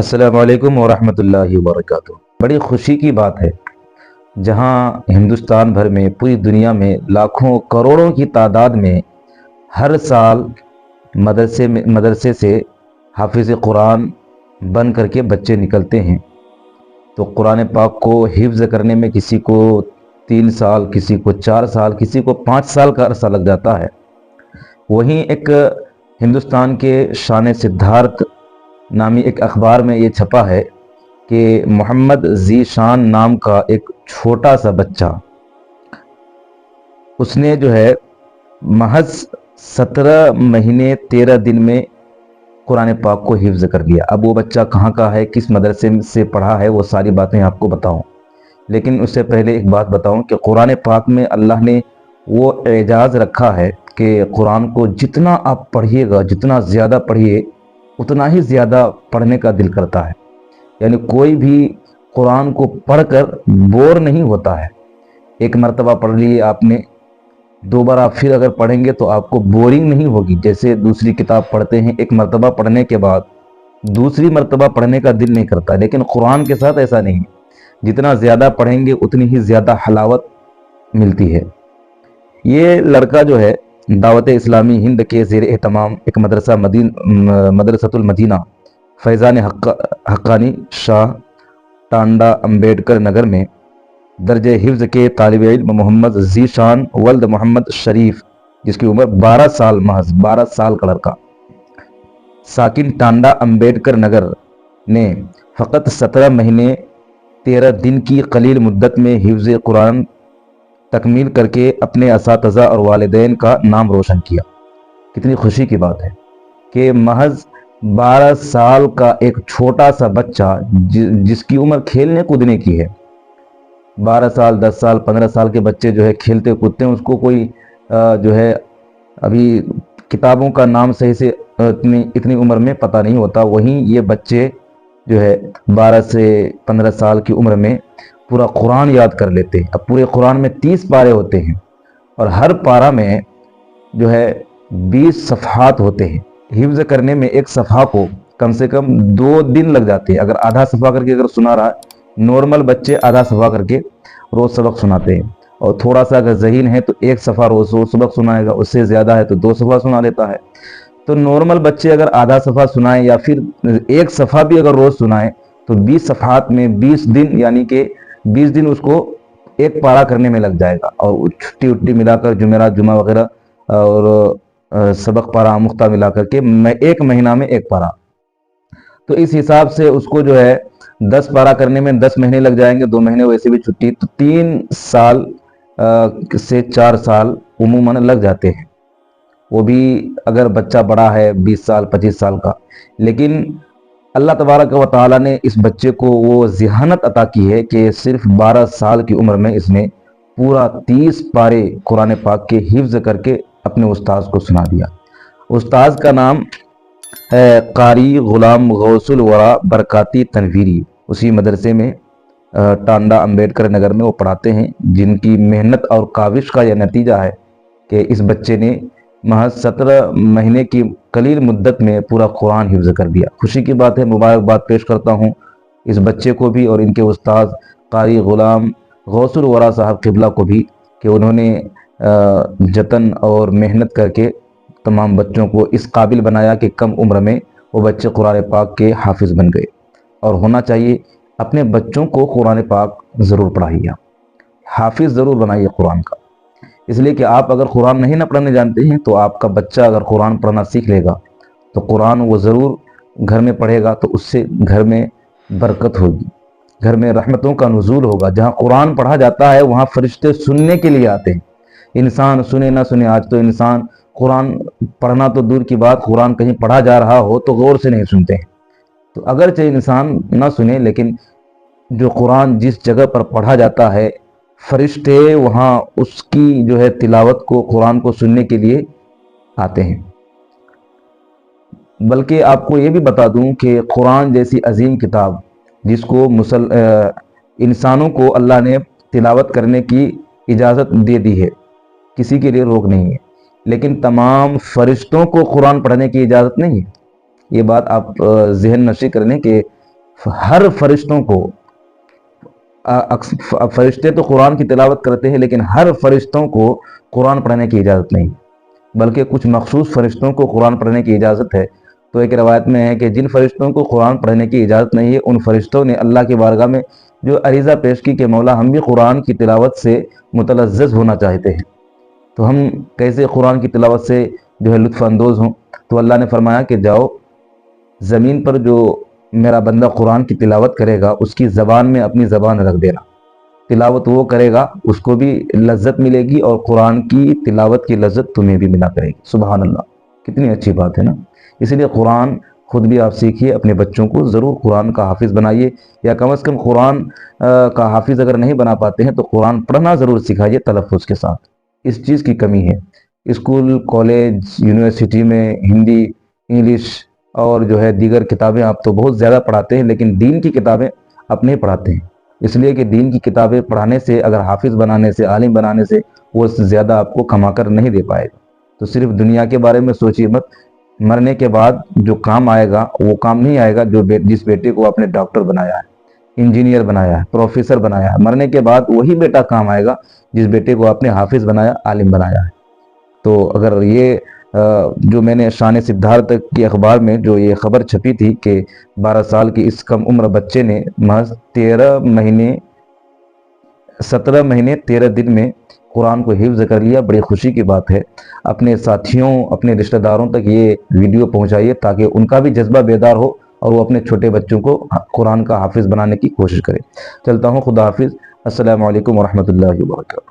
السلام علیکم ورحمۃ اللہ وبرکاتہ۔ بڑی خوشی کی بات ہے جہاں ہندوستان بھر میں، پوری دنیا میں لاکھوں کروڑوں کی تعداد میں ہر سال مدرسے سے حافظ قرآن بن کر کے بچے نکلتے ہیں۔ تو قرآن پاک کو حفظ کرنے میں کسی کو 3 سال، کسی کو 4 سال، کسی کو 5 سال کا عرصہ لگ جاتا ہے۔ وہیں ایک ہندوستان کے شان سدھارتھ نامی ایک اخبار میں یہ چھپا ہے کہ محمد ذیشان نام کا ایک چھوٹا سا بچہ، اس نے جو ہے محض 17 مہینے 13 دن میں قرآن پاک کو حفظ کر لیا۔ اب وہ بچہ کہاں کا ہے، کس مدرسے سے پڑھا ہے، وہ ساری باتیں آپ کو بتاؤں، لیکن اس سے پہلے ایک بات بتاؤں کہ قرآن پاک میں اللہ نے وہ اعجاز رکھا ہے کہ قرآن کو جتنا آپ پڑھیے گا، جتنا زیادہ پڑھیے، اتنا ہی زیادہ پڑھنے کا دل کرتا ہے۔ یعنی کوئی بھی قرآن کو پڑھ کر بور نہیں ہوتا ہے۔ ایک مرتبہ پڑھ لیے آپ نے، دوبارہ پھر اگر پڑھیں گے تو آپ کو بورنگ نہیں ہوگی۔ جیسے دوسری کتاب پڑھتے ہیں، ایک مرتبہ پڑھنے کے بعد دوسری مرتبہ پڑھنے کا دل نہیں کرتا، لیکن قرآن کے ساتھ ایسا نہیں ہے۔ جتنا زیادہ پڑھیں گے اتنی ہی زیادہ حلاوت ملتی ہے۔ یہ لڑکا جو ہے دعوت اسلامی ہند کے زیر اہتمام ایک مدرسۃ المدینہ فیضان حقانی شاہ ٹانڈا امبیڈکر نگر میں درجہ حفظ کے طالب علم محمد ذیشان ولد محمد شریف، جس کی عمر 12 سال، محض 12 سال کا لڑکا، ساکن ٹانڈا امبیڈکر نگر نے فقط 17 مہینے 13 دن کی قلیل مدت میں حفظ قرآن تکمیل کر کے اپنے اساتذہ اور والدین کا نام روشن کیا۔ کتنی خوشی کی بات ہے کہ محض 12 سال کا ایک چھوٹا سا بچہ، جس کی عمر کھیلنے کودنے کی ہے، 12 سال 10 سال 15 سال کے بچے جو ہے کھیلتے کودتے ہیں، اس کو کوئی جو ہے ابھی کتابوں کا نام صحیح سے اتنی عمر میں پتہ نہیں ہوتا۔ وہیں یہ بچے جو ہے 12 سے 15 سال کی عمر میں پورا قرآن یاد کر لیتے ہیں۔ اب پورے قرآن میں 30 پارے ہوتے ہیں اور ہر پارہ میں جو ہے 20 صفحات ہوتے ہیں۔ حفظ کرنے میں ایک صفحہ کو کم سے کم 2 دن لگ جاتے ہیں۔ اگر آدھا صفحہ کر کے اگر سنا رہا ہے، نارمل بچے آدھا صفحہ کر کے روز سبق سناتے ہیں، اور تھوڑا سا اگر ذہین ہے تو 1 صفحہ روز سبق سنائے گا، اس سے زیادہ ہے تو 2 صفحہ سنا لیتا ہے۔ تو نارمل بچے اگر آدھا صفحہ سنائیں یا پھر 1 صفحہ بھی اگر روز سنائیں تو 20 صفحات میں 20 دن، یعنی کہ 20 دن اس کو ایک پارہ کرنے میں لگ جائے گا، اور چھٹی وٹی ملا کر جمعرات جمعہ وغیرہ اور سبق پارہ آموختہ ملا کر کے 1 مہینہ میں 1 پارہ۔ تو اس حساب سے اس کو جو ہے 10 پارہ کرنے میں 10 مہینے لگ جائیں گے، 2 مہینے ویسے بھی چھٹی، تو 3 سال سے 4 سال عموماً لگ جاتے ہیں، وہ بھی اگر بچہ بڑا ہے 20 سال 25 سال کا۔ لیکن اللہ تبارک و تعالیٰ نے اس بچے کو وہ ذہانت عطا کی ہے کہ صرف 12 سال کی عمر میں اس نے پورا 30 پارے قرآن پاک کے حفظ کر کے اپنے استاذ کو سنا دیا۔ استاذ کا نام ہے قاری غلام غوث الورا برکاتی تنویری۔ اسی مدرسے میں ٹانڈا امبیڈکر نگر میں وہ پڑھاتے ہیں، جن کی محنت اور کاوش کا یہ نتیجہ ہے کہ اس بچے نے محض 17 مہینے کی قلیل مدت میں پورا قرآن حفظ کر دیا۔ خوشی کی بات ہے، مبارکباد پیش کرتا ہوں اس بچے کو بھی اور ان کے استاذ قاری غلام غوث الورا صاحب قبلہ کو بھی، کہ انہوں نے جتن اور محنت کر کے تمام بچوں کو اس قابل بنایا کہ کم عمر میں وہ بچے قرآن پاک کے حافظ بن گئے۔ اور ہونا چاہیے، اپنے بچوں کو قرآن پاک ضرور پڑھائیے، حافظ ضرور بنائیے قرآن کا، اس لیے کہ آپ اگر قرآن نہیں نہ پڑھنے جانتے ہیں تو آپ کا بچہ اگر قرآن پڑھنا سیکھ لے گا تو قرآن وہ ضرور گھر میں پڑھے گا، تو اس سے گھر میں برکت ہوگی، گھر میں رحمتوں کا نزول ہوگا۔ جہاں قرآن پڑھا جاتا ہے وہاں فرشتے سننے کے لیے آتے ہیں۔ انسان سنے نہ سنے، آج تو انسان قرآن پڑھنا تو دور کی بات، قرآن کہیں پڑھا جا رہا ہو تو غور سے نہیں سنتے ہیں۔ تو اگرچہ انسان نہ سنے، لیکن جو قرآن جس جگہ پر پڑھا جاتا ہے، فرشتے وہاں اس کی جو ہے تلاوت کو، قرآن کو سننے کے لیے آتے ہیں۔ بلکہ آپ کو یہ بھی بتا دوں کہ قرآن جیسی عظیم کتاب، جس کو انسانوں کو اللہ نے تلاوت کرنے کی اجازت دے دی ہے، کسی کے لیے روک نہیں ہے، لیکن تمام فرشتوں کو قرآن پڑھنے کی اجازت نہیں ہے۔ یہ بات آپ ذہن نشی کر لیں کہ ہر فرشتوں کو، فرشتے تو قرآن کی تلاوت کرتے ہیں لیکن ہر فرشتوں کو قرآن پڑھنے کی اجازت نہیں، بلکہ کچھ مخصوص فرشتوں کو قرآن پڑھنے کی اجازت ہے۔ تو ایک روایت میں ہے کہ جن فرشتوں کو قرآن پڑھنے کی اجازت نہیں ہے، ان فرشتوں نے اللہ کی بارگاہ میں جو عریضہ پیش کی کہ مولا ہم بھی قرآن کی تلاوت سے متلذذ ہونا چاہتے ہیں، تو ہم کیسے قرآن کی تلاوت سے جو ہے لطف اندوز ہوں؟ تو اللہ نے فرمایا کہ جاؤ زمین پر جو میرا بندہ قرآن کی تلاوت کرے گا اس کی زبان میں اپنی زبان رکھ دینا، تلاوت وہ کرے گا اس کو بھی لذت ملے گی اور قرآن کی تلاوت کی لذت تمہیں بھی ملا کرے گی۔ سبحان اللہ، کتنی اچھی بات ہے نا۔ اس لیے قرآن خود بھی آپ سیکھیے، اپنے بچوں کو ضرور قرآن کا حافظ بنائیے، یا کم از کم قرآن کا حافظ اگر نہیں بنا پاتے ہیں تو قرآن پڑھنا ضرور سکھائیے تلفظ کے ساتھ۔ اس چیز کی کمی ہے، اسکول، کالج، یونیورسٹی میں ہندی، انگلش اور جو ہے دیگر کتابیں آپ تو بہت زیادہ پڑھاتے ہیں، لیکن دین کی کتابیں آپ نہیں پڑھاتے ہیں، اس لیے کہ دین کی کتابیں پڑھانے سے، اگر حافظ بنانے سے، عالم بنانے سے، وہ زیادہ آپ کو کما کر نہیں دے پائے گا۔ تو صرف دنیا کے بارے میں سوچیے مت، مرنے کے بعد جو کام آئے گا وہ کام نہیں آئے گا جس بیٹے کو آپ نے ڈاکٹر بنایا ہے، انجینئر بنایا ہے، پروفیسر بنایا ہے، مرنے کے بعد وہی بیٹا کام آئے گا جس بیٹے کو آپ نے حافظ بنایا، عالم بنایا ہے۔ تو اگر یہ جو میں نے شان سدھارتھ کی اخبار میں جو یہ خبر چھپی تھی کہ 12 سال کی اس کم عمر بچے نے محض 17 مہینے 13 دن میں قرآن کو حفظ کر لیا، بڑی خوشی کی بات ہے۔ اپنے ساتھیوں، اپنے رشتہ داروں تک یہ ویڈیو پہنچائیے تاکہ ان کا بھی جذبہ بیدار ہو اور وہ اپنے چھوٹے بچوں کو قرآن کا حافظ بنانے کی کوشش کرے۔ چلتا ہوں، خدا حافظ، السلام علیکم ورحمۃ اللہ وبرکاتہ۔